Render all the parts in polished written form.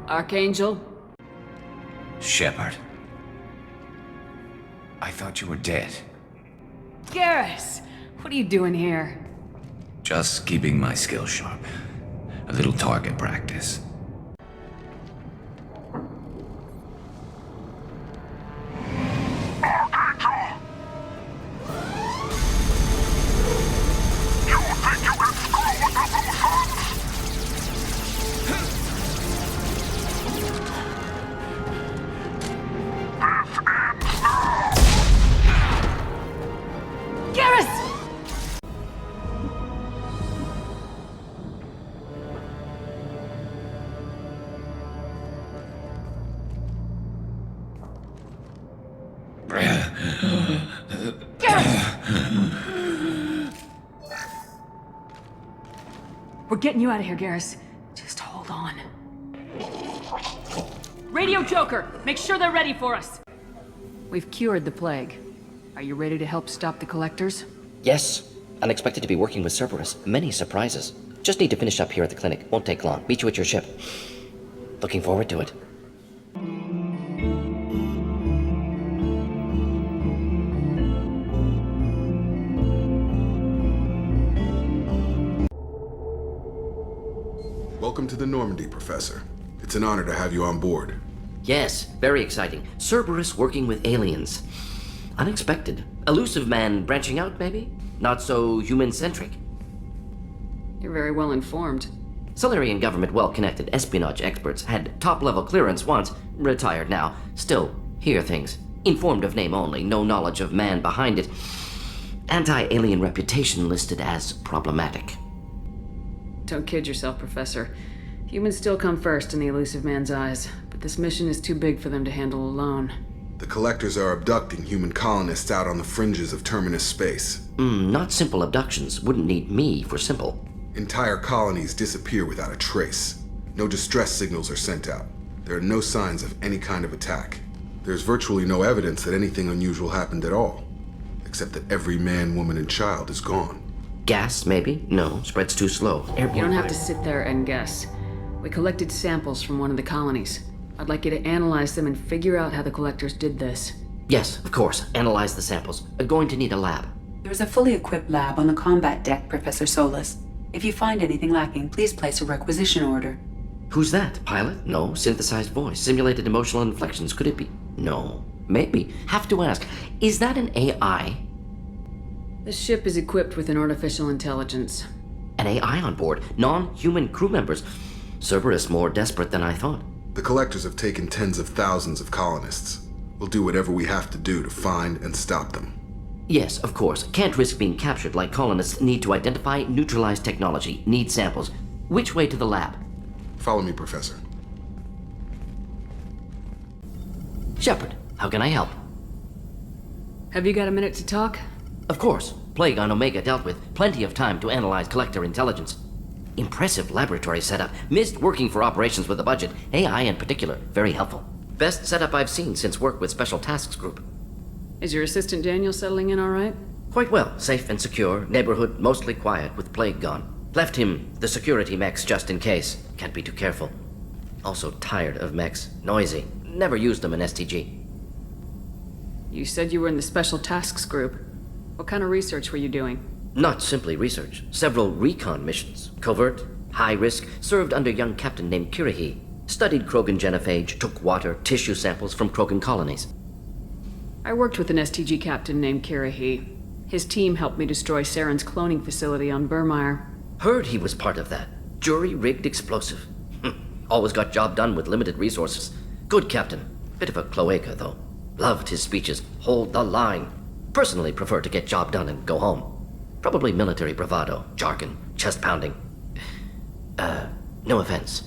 Archangel? Shepard. I thought you were dead. Garrus! What are you doing here? Just keeping my skills sharp. A little target practice. We're getting you out of here, Garrus. Just hold on. Radio Joker! Make sure they're ready for us! We've cured the plague. Are you ready to help stop the Collectors? Yes. Unexpected to be working with Cerberus. Many surprises. Just need to finish up here at the clinic. Won't take long. Meet you at your ship. Looking forward to it. Welcome to the Normandy, Professor. It's an honor to have you on board. Yes, very exciting. Cerberus working with aliens. Unexpected. Elusive man branching out, maybe? Not so human-centric. You're very well informed. Solarian government well-connected espionage experts had top-level clearance once, retired now. Still, hear things. Informed of name only, no knowledge of man behind it. Anti-alien reputation listed as problematic. Don't kid yourself, Professor. Humans still come first in the elusive man's eyes, but this mission is too big for them to handle alone. The Collectors are abducting human colonists out on the fringes of Terminus space. Not simple abductions. Wouldn't need me for simple. Entire colonies disappear without a trace. No distress signals are sent out. There are no signs of any kind of attack. There's virtually no evidence that anything unusual happened at all, except that every man, woman, and child is gone. Gas, maybe? No, spreads too slow. You don't have to sit there and guess. We collected samples from one of the colonies. I'd like you to analyze them and figure out how the Collectors did this. Yes, of course. Analyze the samples. Going to need a lab. There's a fully equipped lab on the combat deck, Professor Solis. If you find anything lacking, please place a requisition order. Who's that? Pilot? No. Synthesized voice. Simulated emotional inflections. Could it be? No. Maybe. Have to ask. Is that an AI? The ship is equipped with an artificial intelligence. An AI on board? Non-human crew members? Cerberus more desperate than I thought. The Collectors have taken tens of thousands of colonists. We'll do whatever we have to do to find and stop them. Yes, of course. Can't risk being captured like colonists need to identify, neutralize technology, need samples. Which way to the lab? Follow me, Professor. Shepard, how can I help? Have you got a minute to talk? Of course. Plague on Omega dealt with. Plenty of time to analyze Collector intelligence. Impressive laboratory setup. Missed working for operations with a budget. AI in particular. Very helpful. Best setup I've seen since work with Special Tasks Group. Is your assistant Daniel settling in all right? Quite well. Safe and secure. Neighborhood mostly quiet with Plague gone. Left him the security mechs just in case. Can't be too careful. Also tired of mechs. Noisy. Never used them in STG. You said you were in the Special Tasks Group. What kind of research were you doing? Not simply research. Several recon missions. Covert, high risk, served under a young captain named Kirahi. Studied Krogan genophage, took water, tissue samples from Krogan colonies. I worked with an STG captain named Kirahi. His team helped me destroy Saren's cloning facility on Burmire. Heard he was part of that. Jury-rigged explosive. Always got job done with limited resources. Good captain. Bit of a cloaca, though. Loved his speeches. Hold the line. Personally prefer to get job done and go home. Probably military bravado, jargon, chest pounding. No offense.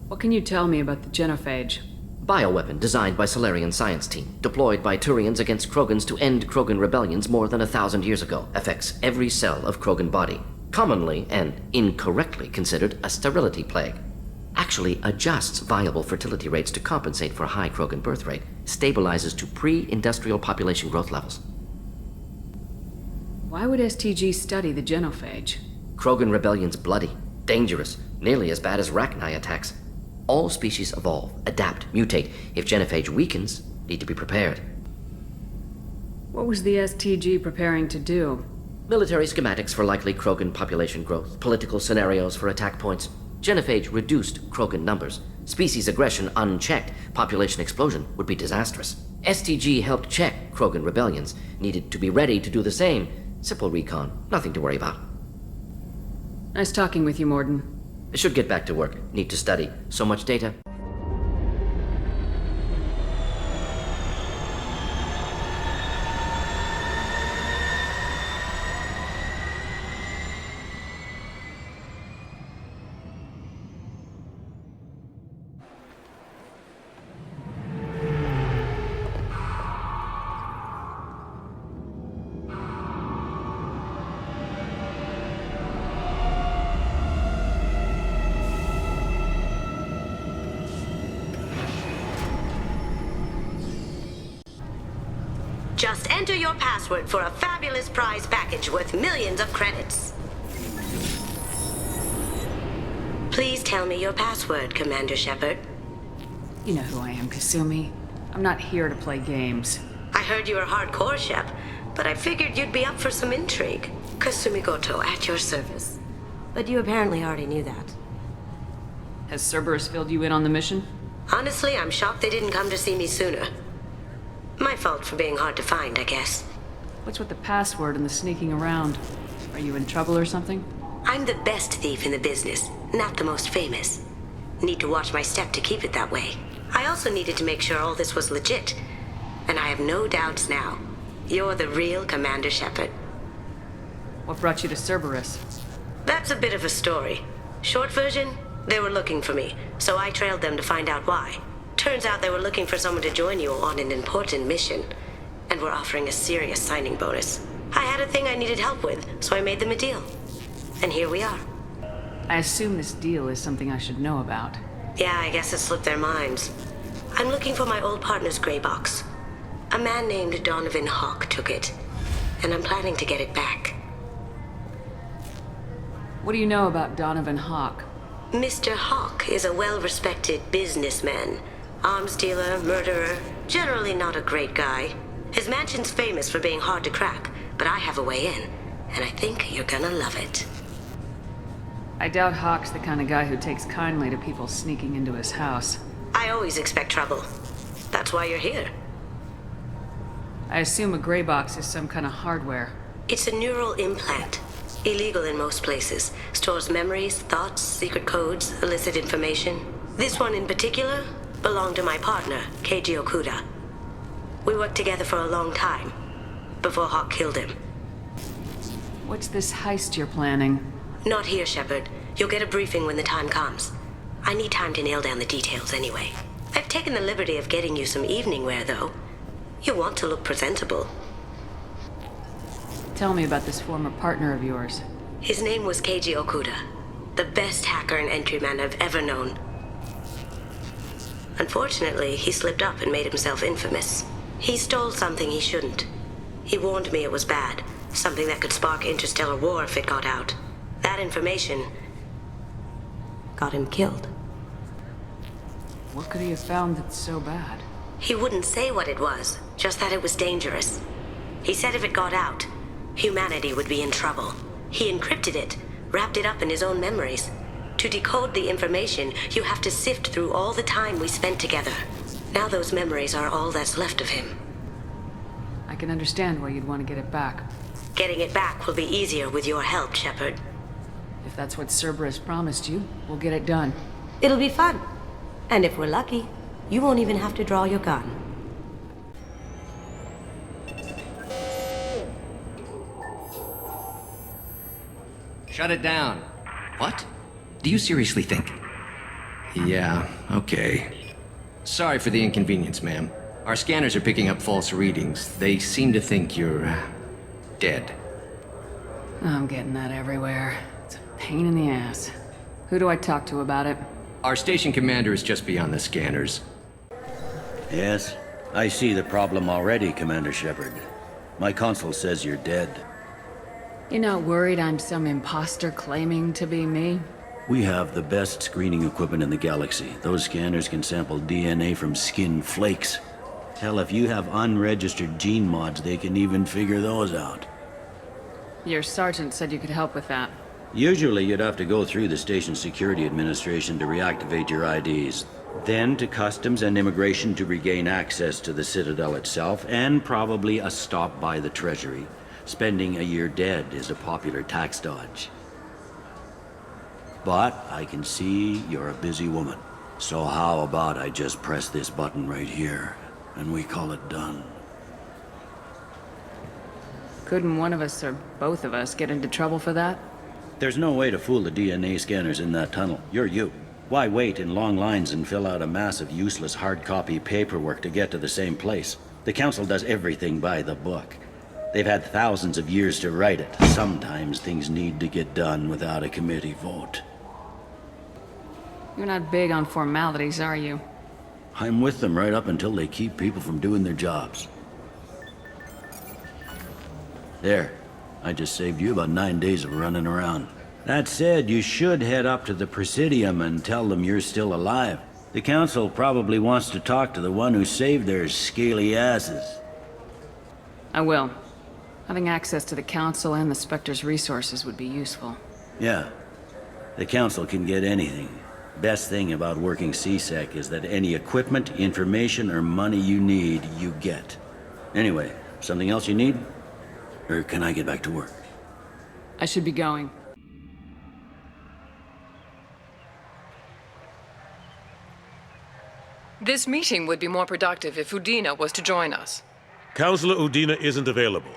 What can you tell me about the genophage? Bioweapon designed by Solarian science team, deployed by Turians against Krogans to end Krogan rebellions more than 1,000 years ago. Affects every cell of Krogan body. Commonly and incorrectly considered a sterility plague. Actually adjusts viable fertility rates to compensate for a high Krogan birth rate. Stabilizes to pre-industrial population growth levels. Why would STG study the genophage? Krogan rebellion's bloody, dangerous, nearly as bad as Rachni attacks. All species evolve, adapt, mutate. If genophage weakens, need to be prepared. What was the STG preparing to do? Military schematics for likely Krogan population growth, political scenarios for attack points. Genophage reduced Krogan numbers. Species aggression unchecked, population explosion would be disastrous. STG helped check Krogan rebellions, needed to be ready to do the same. Simple recon, nothing to worry about. Nice talking with you, Morden. Should get back to work, need to study. So much data. Just enter your password for a fabulous prize package worth millions of credits. Please tell me your password, Commander Shepard. You know who I am, Kasumi. I'm not here to play games. I heard you were hardcore, Shep, but I figured you'd be up for some intrigue. Kasumi Goto, at your service. But you apparently already knew that. Has Cerberus filled you in on the mission? Honestly, I'm shocked they didn't come to see me sooner. My fault for being hard to find, I guess. What's with the password and the sneaking around? Are you in trouble or something? I'm the best thief in the business, not the most famous. Need to watch my step to keep it that way. I also needed to make sure all this was legit. And I have no doubts now. You're the real Commander Shepard. What brought you to Cerberus? That's a bit of a story. Short version, they were looking for me, so I trailed them to find out why. Turns out they were looking for someone to join you on an important mission, and were offering a serious signing bonus. I had a thing I needed help with, so I made them a deal. And here we are. I assume this deal is something I should know about. Yeah, I guess it slipped their minds. I'm looking for my old partner's gray box. A man named Donovan Hawk took it, and I'm planning to get it back. What do you know about Donovan Hawk? Mr. Hawk is a well-respected businessman. Arms dealer, murderer, generally not a great guy. His mansion's famous for being hard to crack, but I have a way in, and I think you're gonna love it. I doubt Hawk's the kind of guy who takes kindly to people sneaking into his house. I always expect trouble. That's why you're here. I assume a gray box is some kind of hardware. It's a neural implant. Illegal in most places. Stores memories, thoughts, secret codes, illicit information. This one in particular belonged to my partner, Keiji Okuda. We worked together for a long time, before Hawk killed him. What's this heist you're planning? Not here, Shepard. You'll get a briefing when the time comes. I need time to nail down the details anyway. I've taken the liberty of getting you some evening wear, though. You want to look presentable. Tell me about this former partner of yours. His name was Keiji Okuda, the best hacker and entryman I've ever known. Unfortunately, he slipped up and made himself infamous. He stole something he shouldn't. He warned me it was bad, something that could spark interstellar war if it got out. That information got him killed. What could he have found that's so bad? He wouldn't say what it was, just that it was dangerous. He said if it got out, humanity would be in trouble. He encrypted it, wrapped it up in his own memories. To decode the information, you have to sift through all the time we spent together. Now those memories are all that's left of him. I can understand why you'd want to get it back. Getting it back will be easier with your help, Shepard. If that's what Cerberus promised you, we'll get it done. It'll be fun. And if we're lucky, you won't even have to draw your gun. Shut it down. What? Do you seriously think? Yeah, okay. Sorry for the inconvenience, ma'am. Our scanners are picking up false readings. They seem to think you're dead. I'm getting that everywhere. It's a pain in the ass. Who do I talk to about it? Our station commander is just beyond the scanners. Yes, I see the problem already, Commander Shepard. My console says you're dead. You're not worried I'm some imposter claiming to be me? We have the best screening equipment in the galaxy. Those scanners can sample DNA from skin flakes. Hell, if you have unregistered gene mods, they can even figure those out. Your sergeant said you could help with that. Usually you'd have to go through the station security administration to reactivate your IDs. Then to customs and immigration to regain access to the Citadel itself, and probably a stop by the Treasury. Spending a year dead is a popular tax dodge. But I can see you're a busy woman. So how about I just press this button right here, and we call it done? Couldn't one of us or both of us get into trouble for that? There's no way to fool the DNA scanners in that tunnel. You're you. Why wait in long lines and fill out a mass of useless hard copy paperwork to get to the same place? The Council does everything by the book. They've had thousands of years to write it. Sometimes things need to get done without a committee vote. You're not big on formalities, are you? I'm with them right up until they keep people from doing their jobs. There. I just saved you about 9 days of running around. That said, you should head up to the Presidium and tell them you're still alive. The Council probably wants to talk to the one who saved their scaly asses. I will. Having access to the Council and the Spectre's resources would be useful. Yeah. The Council can get anything. Best thing about working CSEC is that any equipment, information, or money you need, you get. Anyway, something else you need? Or can I get back to work? I should be going. This meeting would be more productive if Udina was to join us. Counselor Udina isn't available,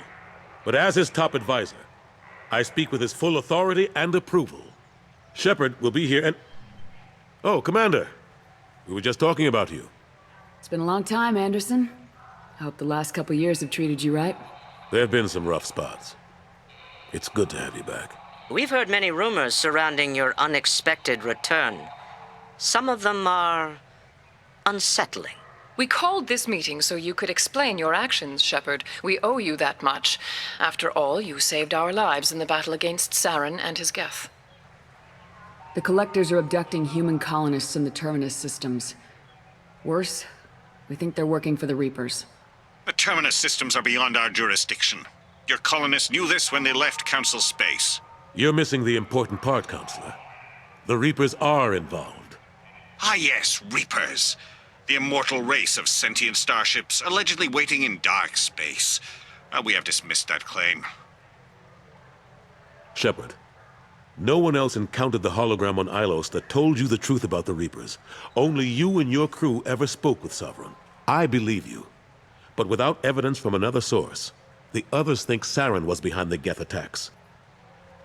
but as his top advisor, I speak with his full authority and approval. Shepard will be here and... Oh, Commander. We were just talking about you. It's been a long time, Anderson. I hope the last couple years have treated you right. There have been some rough spots. It's good to have you back. We've heard many rumors surrounding your unexpected return. Some of them are unsettling. We called this meeting so you could explain your actions, Shepard. We owe you that much. After all, you saved our lives in the battle against Saren and his Geth. The Collectors are abducting human colonists in the Terminus systems. Worse, we think they're working for the Reapers. The Terminus systems are beyond our jurisdiction. Your colonists knew this when they left Council space. You're missing the important part, Counselor. The Reapers are involved. Ah yes, Reapers. The immortal race of sentient starships allegedly waiting in dark space. We have dismissed that claim. Shepard, no one else encountered the hologram on Ilos that told you the truth about the Reapers. Only you and your crew ever spoke with Sovereign. I believe you. But without evidence from another source, the others think Saren was behind the Geth attacks.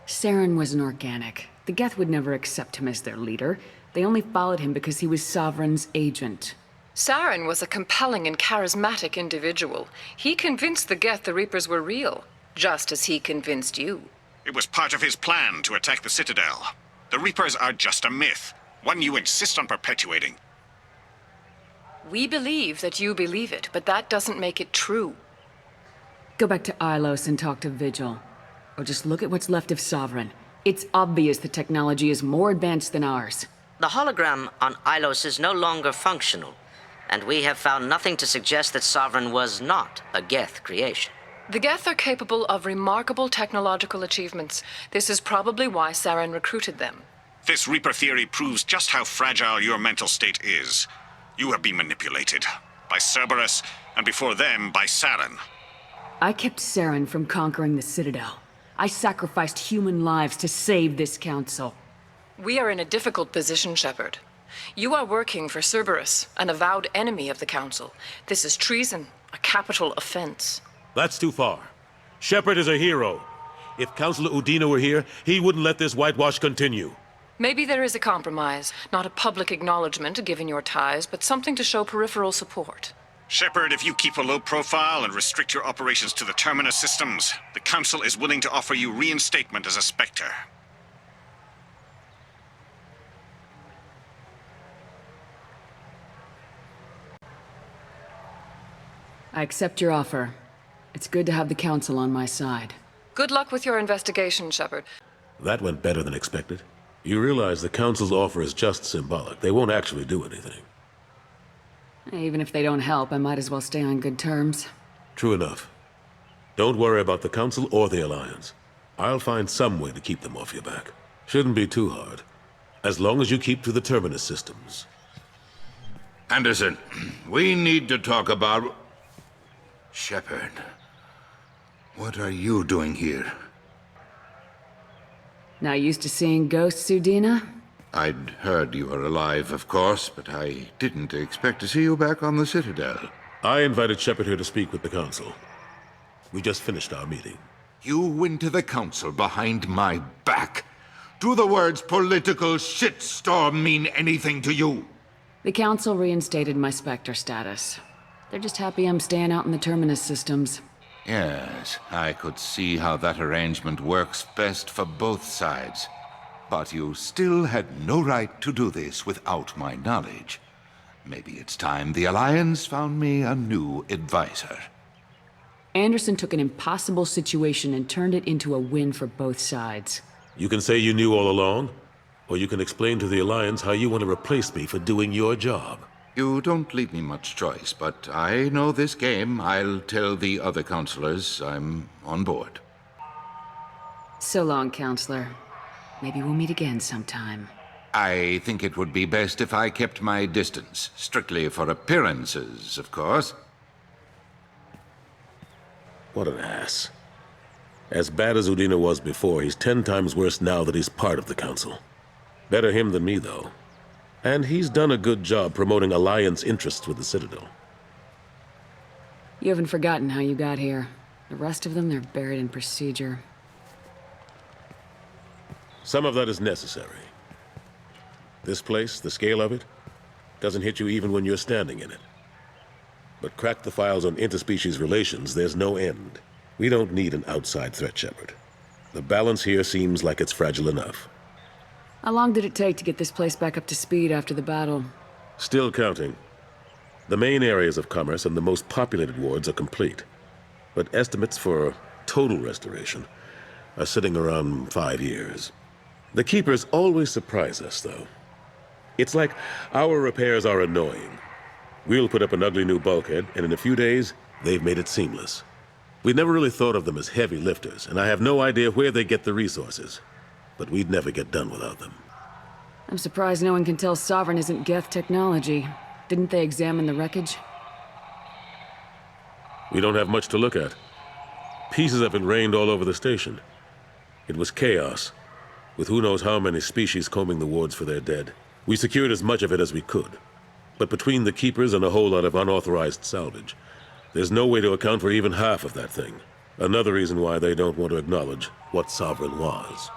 Saren was an organic. The Geth would never accept him as their leader. They only followed him because he was Sovereign's agent. Saren was a compelling and charismatic individual. He convinced the Geth the Reapers were real, just as he convinced you. It was part of his plan to attack the Citadel. The Reapers are just a myth, one you insist on perpetuating. We believe that you believe it, but that doesn't make it true. Go back to Ilos and talk to Vigil. Or just look at what's left of Sovereign. It's obvious the technology is more advanced than ours. The hologram on Ilos is no longer functional, and we have found nothing to suggest that Sovereign was not a Geth creation. The Geth are capable of remarkable technological achievements. This is probably why Saren recruited them. This Reaper theory proves just how fragile your mental state is. You have been manipulated. By Cerberus, and before them, by Saren. I kept Saren from conquering the Citadel. I sacrificed human lives to save this council. We are in a difficult position, Shepard. You are working for Cerberus, an avowed enemy of the Council. This is treason, a capital offense. That's too far. Shepard is a hero. If Counselor Udina were here, he wouldn't let this whitewash continue. Maybe there is a compromise. Not a public acknowledgement given your ties, but something to show peripheral support. Shepard, if you keep a low profile and restrict your operations to the Terminus systems, the Council is willing to offer you reinstatement as a Spectre. I accept your offer. It's good to have the Council on my side. Good luck with your investigation, Shepard. That went better than expected. You realize the Council's offer is just symbolic. They won't actually do anything. Even if they don't help, I might as well stay on good terms. True enough. Don't worry about the Council or the Alliance. I'll find some way to keep them off your back. Shouldn't be too hard. As long as you keep to the Terminus systems. Anderson, we need to talk about... Shepard. What are you doing here? Not used to seeing ghosts, Udina? I'd heard you were alive, of course, but I didn't expect to see you back on the Citadel. I invited Shepard here to speak with the Council. We just finished our meeting. You went to the Council behind my back. Do the words political shitstorm mean anything to you? The Council reinstated my Spectre status. They're just happy I'm staying out in the Terminus systems. Yes, I could see how that arrangement works best for both sides. But you still had no right to do this without my knowledge. Maybe it's time the Alliance found me a new advisor. Anderson took an impossible situation and turned it into a win for both sides. You can say you knew all along, or you can explain to the Alliance how you want to replace me for doing your job. You don't leave me much choice, but I know this game. I'll tell the other counselors I'm on board. So long, Counselor. Maybe we'll meet again sometime. I think it would be best if I kept my distance. Strictly for appearances, of course. What an ass. As bad as Udina was before, he's 10 times worse now that he's part of the Council. Better him than me, though. And he's done a good job promoting Alliance interests with the Citadel. You haven't forgotten how you got here. The rest of them, they're buried in procedure. Some of that is necessary. This place, the scale of it, doesn't hit you even when you're standing in it. But crack the files on interspecies relations, there's no end. We don't need an outside threat, Shepard. The balance here seems like it's fragile enough. How long did it take to get this place back up to speed after the battle? Still counting. The main areas of commerce and the most populated wards are complete. But estimates for total restoration are sitting around 5 years. The Keepers always surprise us, though. It's like our repairs are annoying. We'll put up an ugly new bulkhead, and in a few days, they've made it seamless. We never really thought of them as heavy lifters, and I have no idea where they get the resources. But we'd never get done without them. I'm surprised no one can tell Sovereign isn't Geth technology. Didn't they examine the wreckage? We don't have much to look at. Pieces of it rained all over the station. It was chaos, with who knows how many species combing the wards for their dead. We secured as much of it as we could. But between the Keepers and a whole lot of unauthorized salvage, there's no way to account for even half of that thing. Another reason why they don't want to acknowledge what Sovereign was.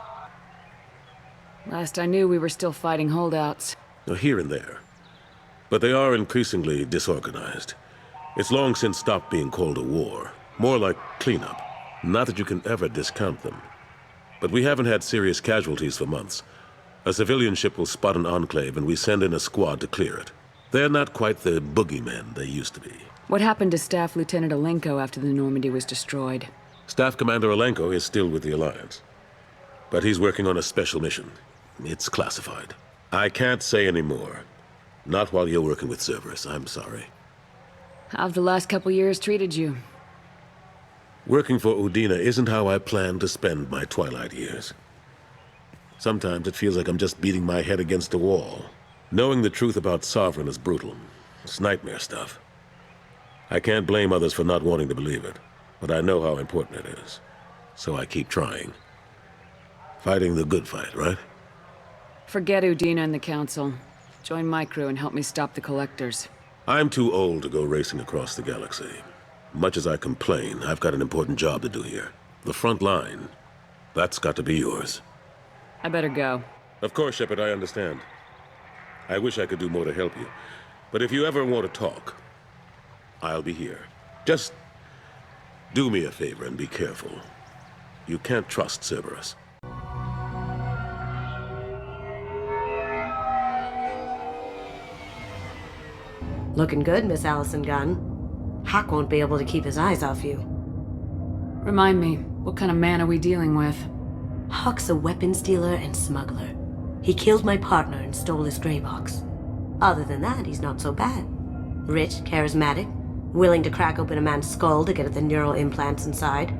Last I knew, we were still fighting holdouts. Here and there. But they are increasingly disorganized. It's long since stopped being called a war. More like cleanup. Not that you can ever discount them. But we haven't had serious casualties for months. A civilian ship will spot an enclave and we send in a squad to clear it. They're not quite the boogeymen they used to be. What happened to Staff Lieutenant Alenko after the Normandy was destroyed? Staff Commander Alenko is still with the Alliance. But he's working on a special mission. It's classified. I can't say any more. Not while you're working with Cerberus, I'm sorry. How've the last couple years treated you? Working for Udina isn't how I plan to spend my twilight years. Sometimes it feels like I'm just beating my head against a wall. Knowing the truth about Sovereign is brutal. It's nightmare stuff. I can't blame others for not wanting to believe it, but I know how important it is. So I keep trying. Fighting the good fight, right? Forget Udina and the Council. Join my crew and help me stop the Collectors. I'm too old to go racing across the galaxy. Much as I complain, I've got an important job to do here. The front line. That's got to be yours. I better go. Of course, Shepard, I understand. I wish I could do more to help you. But if you ever want to talk, I'll be here. Just do me a favor and be careful. You can't trust Cerberus. Looking good, Miss Allison Gunn. Hawk won't be able to keep his eyes off you. Remind me, what kind of man are we dealing with? Hawk's a weapons dealer and smuggler. He killed my partner and stole his gray box. Other than that, he's not so bad. Rich, charismatic, willing to crack open a man's skull to get at the neural implants inside.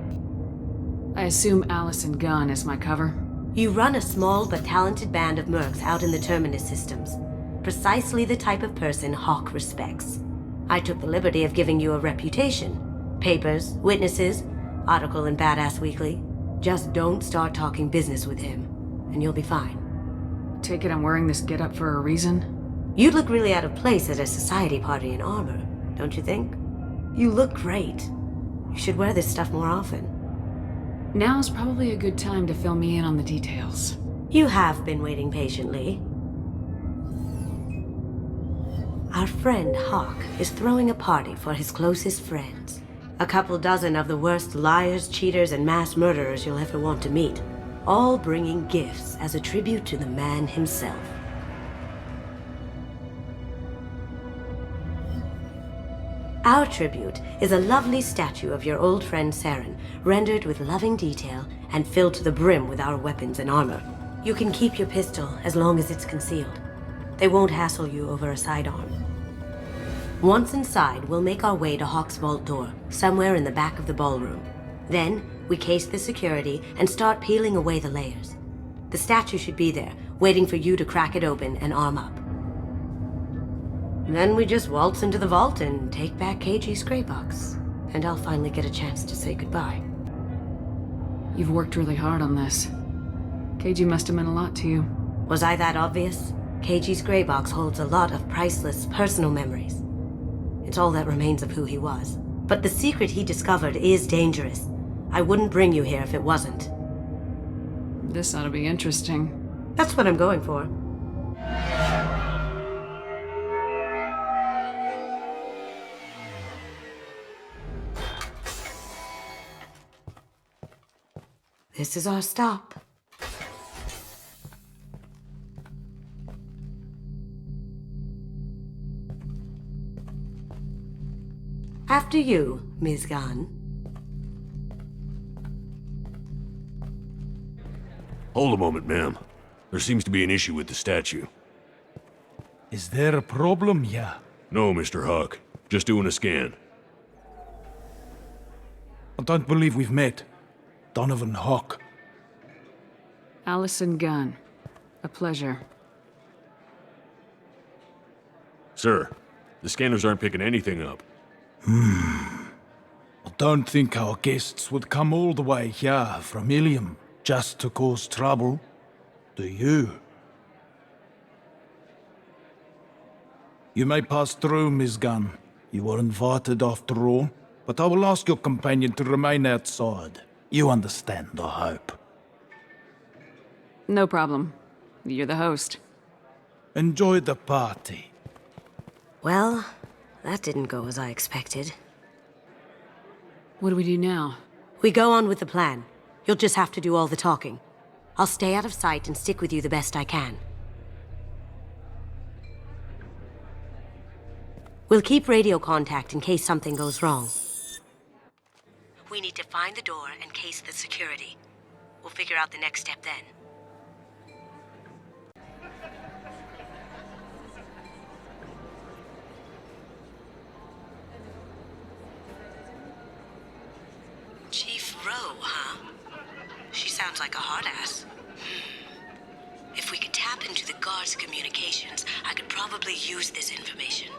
I assume Allison Gunn is my cover? You run a small but talented band of mercs out in the Terminus systems. Precisely the type of person Hawk respects. I took the liberty of giving you a reputation. Papers, witnesses, article in Badass Weekly. Just don't start talking business with him, and you'll be fine. Take it I'm wearing this getup for a reason? You'd look really out of place at a society party in armor, don't you think? You look great. You should wear this stuff more often. Now's probably a good time to fill me in on the details. You have been waiting patiently. Our friend Hawk is throwing a party for his closest friends. A couple dozen of the worst liars, cheaters, and mass murderers you'll ever want to meet. All bringing gifts as a tribute to the man himself. Our tribute is a lovely statue of your old friend Saren, rendered with loving detail and filled to the brim with our weapons and armor. You can keep your pistol as long as it's concealed. They won't hassle you over a sidearm. Once inside, we'll make our way to Hawk's vault door, somewhere in the back of the ballroom. Then, we case the security and start peeling away the layers. The statue should be there, waiting for you to crack it open and arm up. Then we just waltz into the vault and take back KG's gray box. And I'll finally get a chance to say goodbye. You've worked really hard on this. KG must have meant a lot to you. Was I that obvious? KG's gray box holds a lot of priceless personal memories. It's all that remains of who he was. But the secret he discovered is dangerous. I wouldn't bring you here if it wasn't. This ought to be interesting. That's what I'm going for. This is our stop. After you, Ms. Gunn. Hold a moment, ma'am. There seems to be an issue with the statue. Is there a problem here? No, Mr. Hawk. Just doing a scan. I don't believe we've met. Donovan Hawk. Allison Gunn. A pleasure. Sir, the scanners aren't picking anything up. I don't think our guests would come all the way here from Ilium just to cause trouble. Do you? You may pass through, Ms. Gunn. You were invited after all, but I will ask your companion to remain outside. You understand, I hope. No problem. You're the host. Enjoy the party. Well, that didn't go as I expected. What do we do now? We go on with the plan. You'll just have to do all the talking. I'll stay out of sight and stick with you the best I can. We'll keep radio contact in case something goes wrong. We need to find the door and case the security. We'll figure out the next step then. Chief Rowe, huh? She sounds like a hard-ass. If we could tap into the guard's communications, I could probably use this information.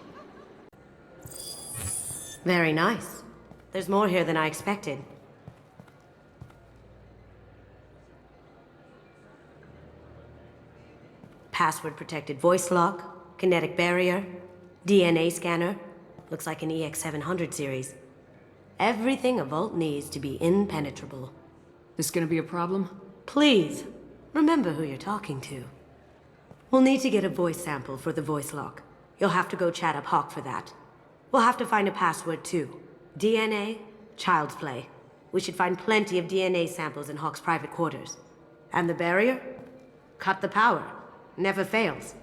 Very nice. There's more here than I expected. Password-protected voice lock, kinetic barrier, DNA scanner. Looks like an EX700 series. Everything a vault needs to be impenetrable. This gonna be a problem? Please, remember who you're talking to. We'll need to get a voice sample for the voice lock. You'll have to go chat up Hawk for that. We'll have to find a password too. DNA, child's play. We should find plenty of DNA samples in Hawk's private quarters. And the barrier? Cut the power. Never fails.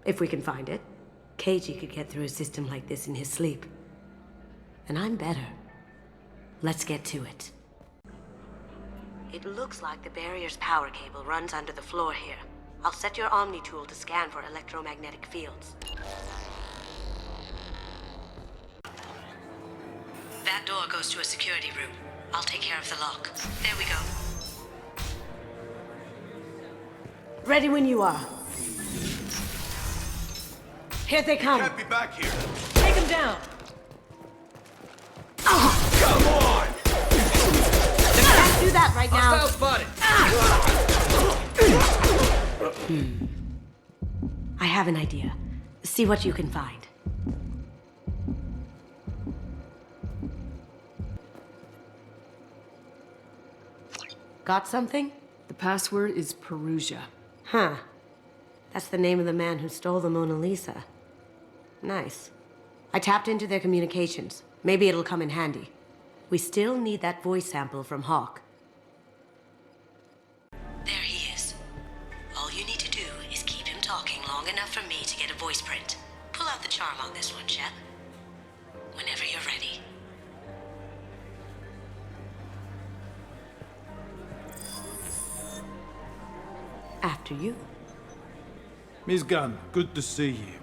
If we can find it. KG could get through a system like this in his sleep. And I'm better. Let's get to it. It looks like the barrier's power cable runs under the floor here. I'll set your Omni tool to scan for electromagnetic fields. That door goes to a security room. I'll take care of the lock. There we go. Ready when you are. Here they come. Can't be back here. Take them down. Come on! You can't do that right now. Hostile spotted. I have an idea. See what you can find. Got something? The password is Perugia. Huh. That's the name of the man who stole the Mona Lisa. Nice. I tapped into their communications. Maybe it'll come in handy. We still need that voice sample from Hawk. There he is. All you need to do is keep him talking long enough for me to get a voice print. Pull out the charm on this one, Shep. Whenever you're ready. After you. Miss Gunn, good to see you.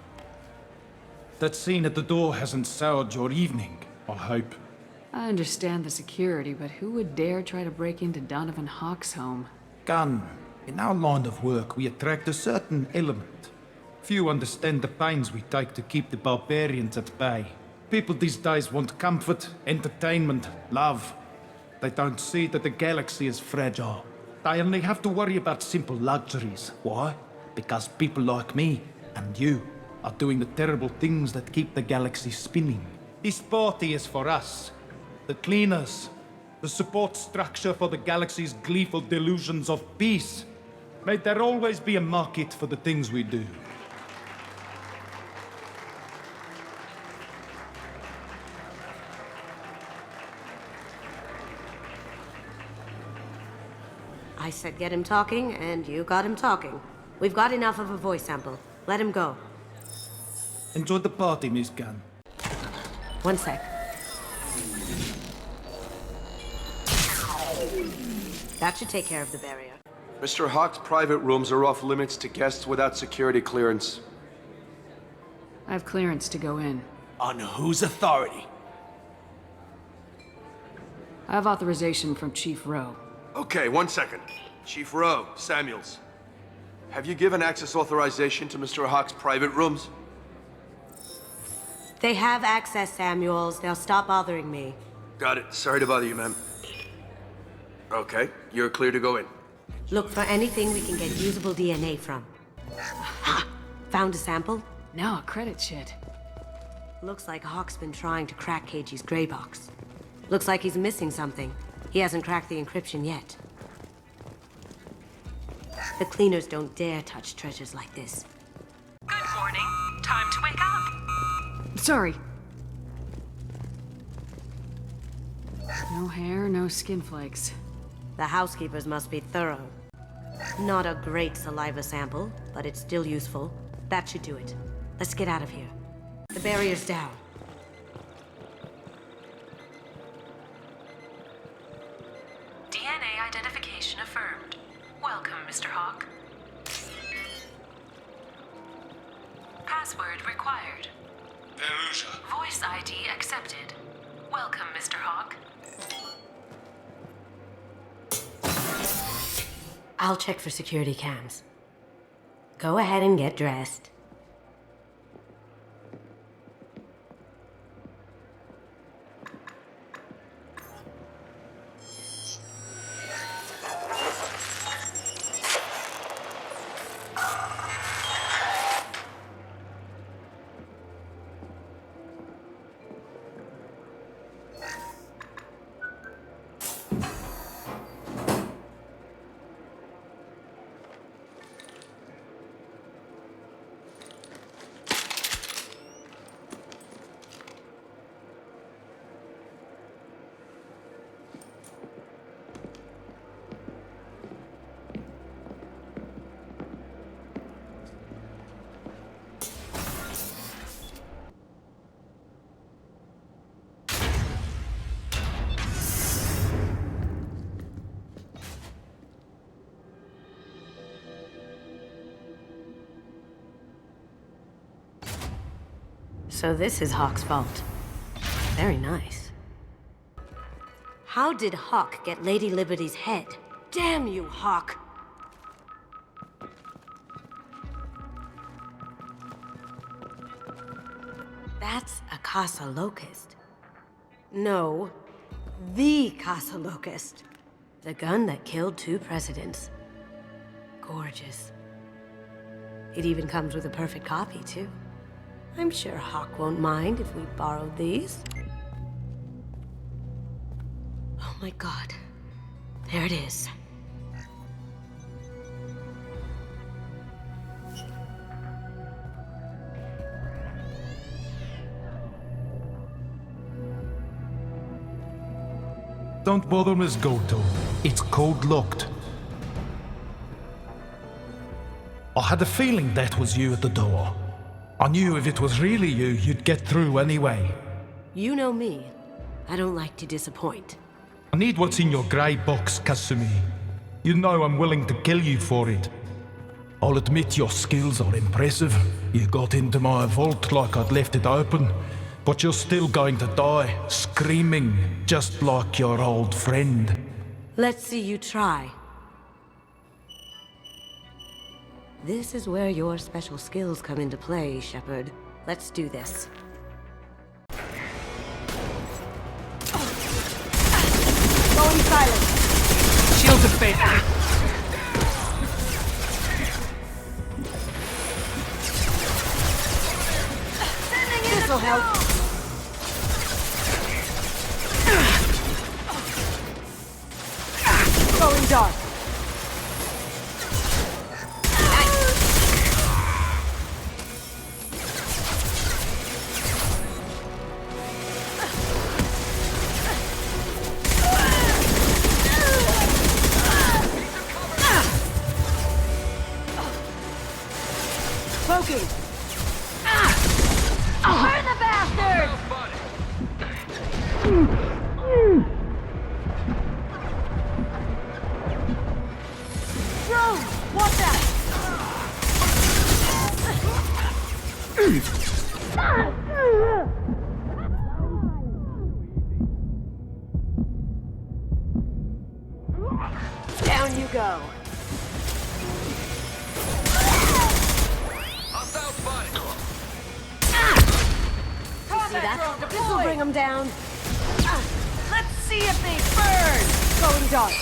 That scene at the door hasn't soured your evening, I hope. I understand the security, but who would dare try to break into Donovan Hawk's home? Gunn, in our line of work, we attract a certain element. Few understand the pains we take to keep the barbarians at bay. People these days want comfort, entertainment, love. They don't see that the galaxy is fragile. They only have to worry about simple luxuries. Why? Because people like me and you are doing the terrible things that keep the galaxy spinning. This party is for us, the cleaners, the support structure for the galaxy's gleeful delusions of peace. May there always be a market for the things we do. I said get him talking, and you got him talking. We've got enough of a voice sample. Let him go. Enjoy the party, Miss Gunn. One sec. That should take care of the barrier. Mr. Hawk's private rooms are off limits to guests without security clearance. I have clearance to go in. On whose authority? I have authorization from Chief Rowe. Okay, 1 second. Chief Rowe, Samuels. Have you given access authorization to Mr. Hawk's private rooms? They have access, Samuels. They'll stop bothering me. Got it. Sorry to bother you, ma'am. Okay, you're clear to go in. Look for anything we can get usable DNA from. Ha! Found a sample? No, credit shit. Looks like Hawk's been trying to crack KG's gray box. Looks like he's missing something. He hasn't cracked the encryption yet. The cleaners don't dare touch treasures like this. Good morning. Time to wake up. Sorry. No hair, no skin flakes. The housekeepers must be thorough. Not a great saliva sample, but it's still useful. That should do it. Let's get out of here. The barrier's down. DNA identification affirmed. Welcome, Mr. Hawk. Password required. Perugia. Voice ID accepted. Welcome, Mr. Hawk. I'll check for security cams. Go ahead and get dressed. So this is Hawk's fault. Very nice. How did Hawk get Lady Liberty's head? Damn you, Hawk! That's a Casa Locust. No, the Casa Locust. The gun that killed 2 presidents. Gorgeous. It even comes with a perfect copy, too. I'm sure Hawk won't mind if we borrowed these. Oh my god. There it is. Don't bother, Miss Goto. It's code-locked. I had a feeling that was you at the door. I knew if it was really you, you'd get through anyway. You know me. I don't like to disappoint. I need what's in your grey box, Kasumi. You know I'm willing to kill you for it. I'll admit your skills are impressive. You got into my vault like I'd left it open. But you're still going to die, screaming, just like your old friend. Let's see you try. This is where your special skills come into play, Shepard. Let's do this. Going silent. Shields of faith. This'll help. Going dark. Poking. Where the bastard? Drone! Watch out! Down you go. See that? This'll bring them down. Let's see if they burn! Going dark.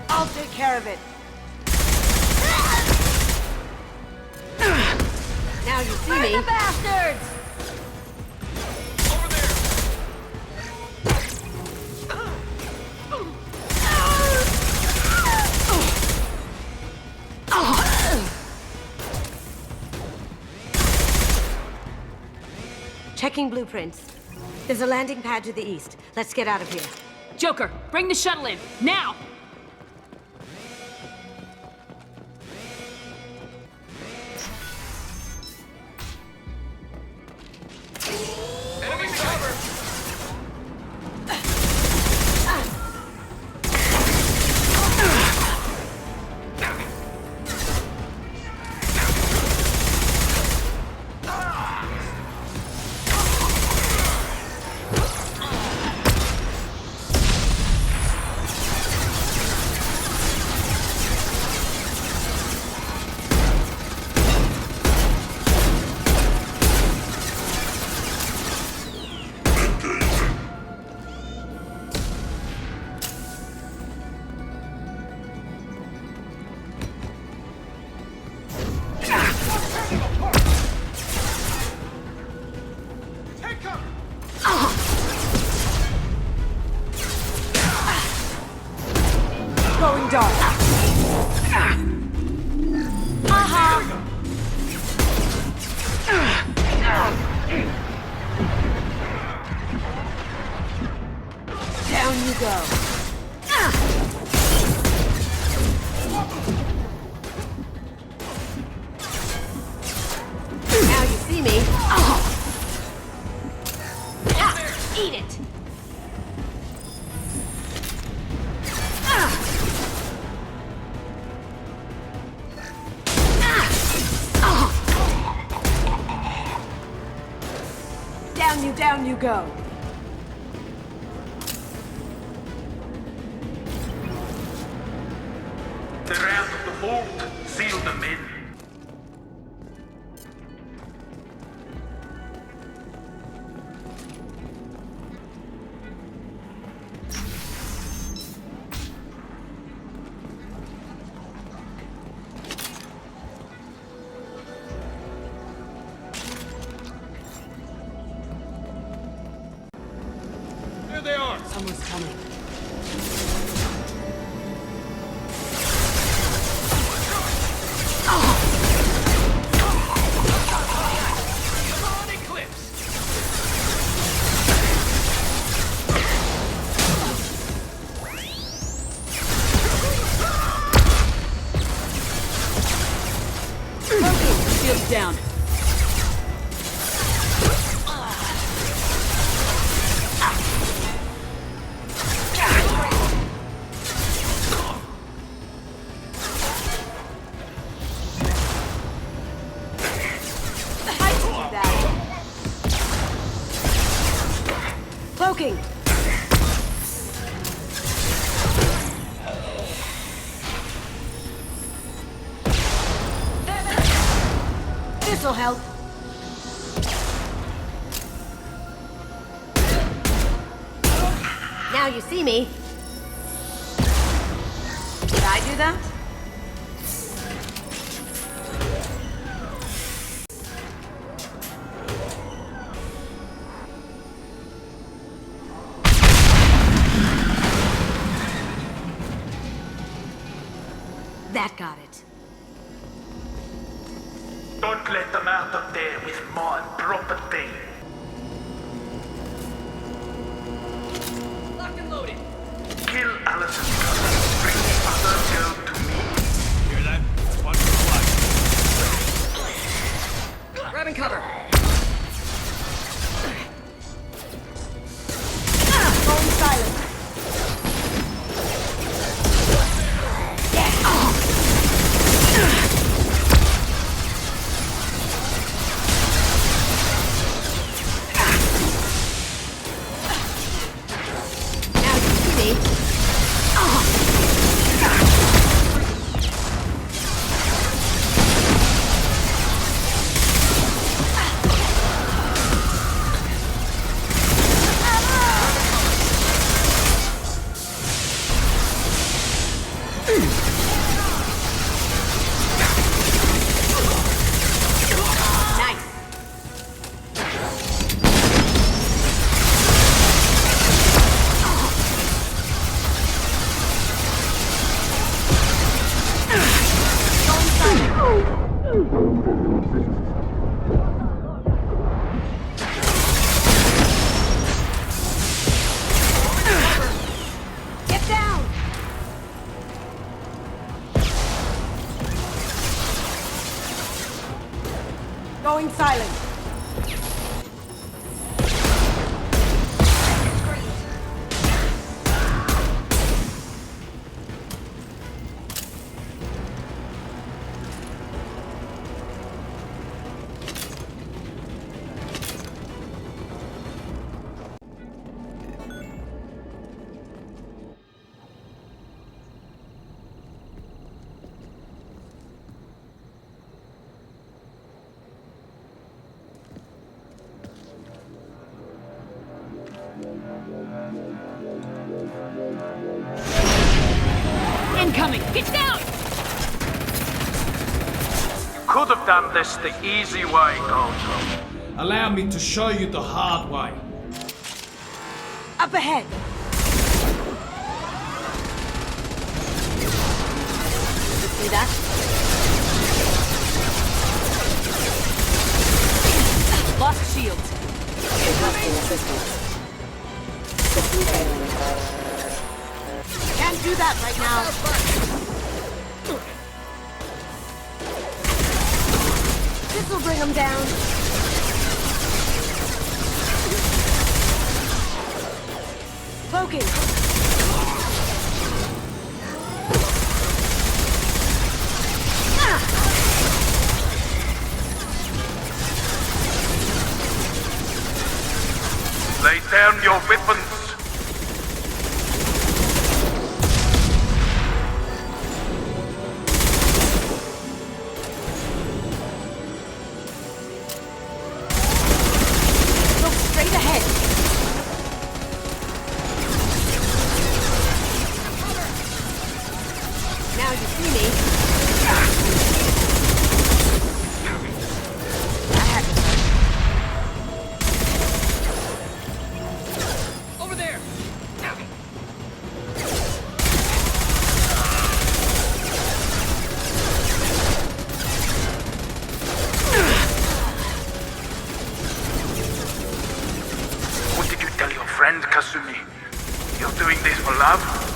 I'll take care of it. Now you see me. The bastards! Checking blueprints. There's a landing pad to the east. Let's get out of here. Joker, bring the shuttle in, now! Going dark. Down you go. Now you see me. Eat it! Down you go. They're out of the vault. Seal them in. There they are! Someone's coming. Shields down. Cloaking! This'll help. Now you see me. Did I do that? That got it. Don't let them out of there with more property. Locked and loaded. Kill Allison's cousin. Bring the other girl to me. Hear that? Watch the flag. Grabbing cover. Going silent. Get down! Going silent. Incoming! Get down! You could have done this the easy way, Gojo. Allow me to show you the hard way. Up ahead. See that? Lost shield. Can't do that right now. This'll bring them down. Cloaking! Lay down your weapons. Look straight ahead! Now you see me. That had to hurt. Over there! What did you tell your friend, Kasumi? You're doing this for love?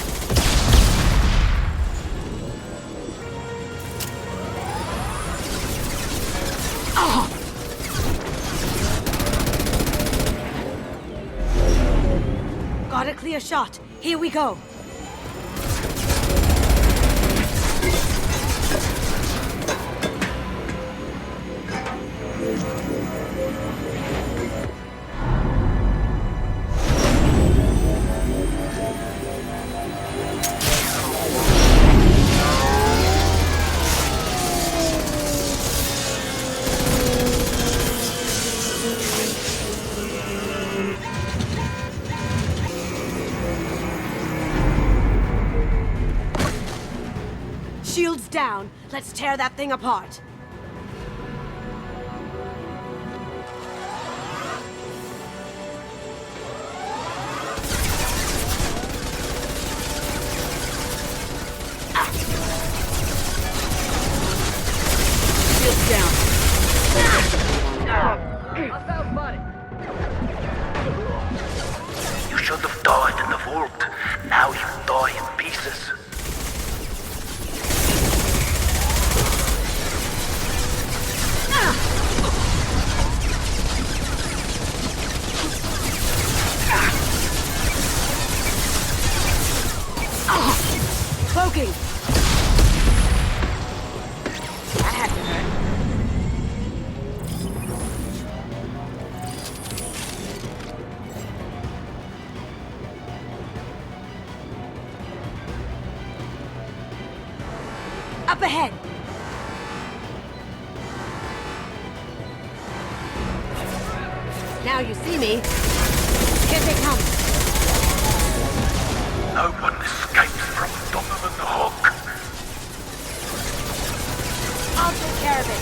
Got a clear shot. Here we go. Shields down. Let's tear that thing apart. Shields down. You should have died in the vault. Now you die in pieces. Cloaking! That had to hurt. Up ahead! Now you see me. Here they come. No one escapes from Donovan the Hawk. I'll take care of it.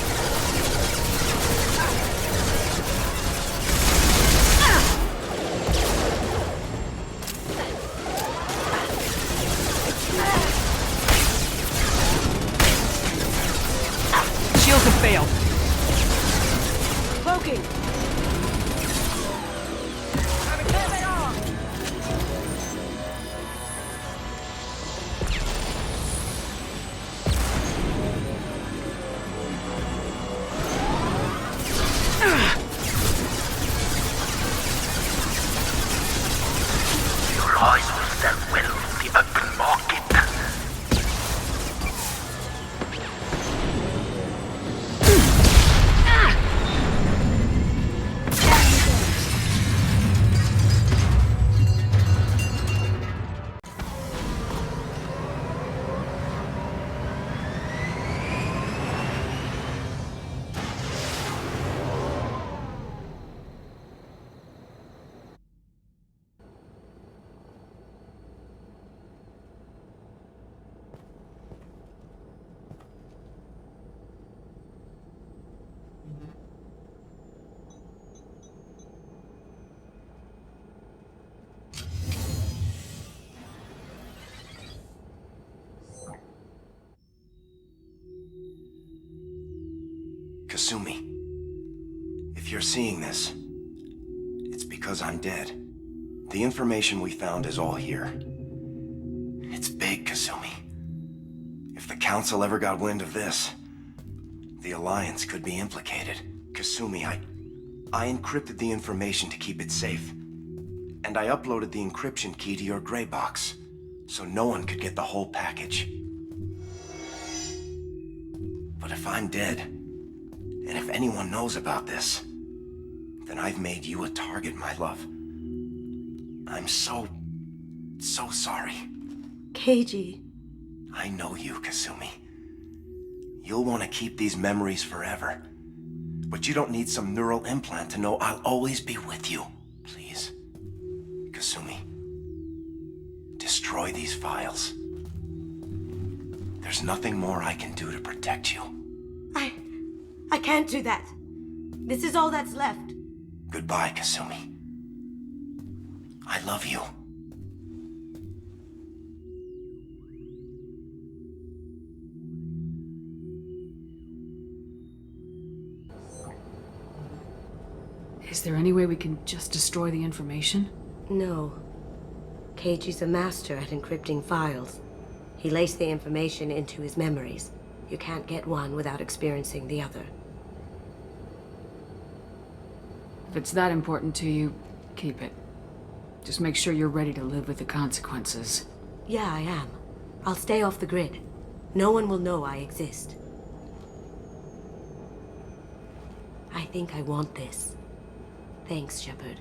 Shields have failed. Cloaking! Your eyes will sell well from the open market. Kasumi, if you're seeing this, it's because I'm dead. The information we found is all here. It's big, Kasumi. If the Council ever got wind of this, the Alliance could be implicated. Kasumi, I encrypted the information to keep it safe. And And I uploaded the encryption key to your gray box, so no one could get the whole package. But if I'm dead, and if anyone knows about this, then I've made you a target, my love. I'm so sorry. Keiji. I know you, Kasumi. You'll want to keep these memories forever. But you don't need some neural implant to know I'll always be with you. Please. Kasumi. Destroy these files. There's nothing more I can do to protect you. I can't do that. This is all that's left. Goodbye, Kasumi. I love you. Is there any way we can just destroy the information? No. Keiji's a master at encrypting files. He laced the information into his memories. You can't get one without experiencing the other. If it's that important to you, keep it. Just make sure you're ready to live with the consequences. Yeah, I am. I'll stay off the grid. No one will know I exist. I think I want this. Thanks, Shepard.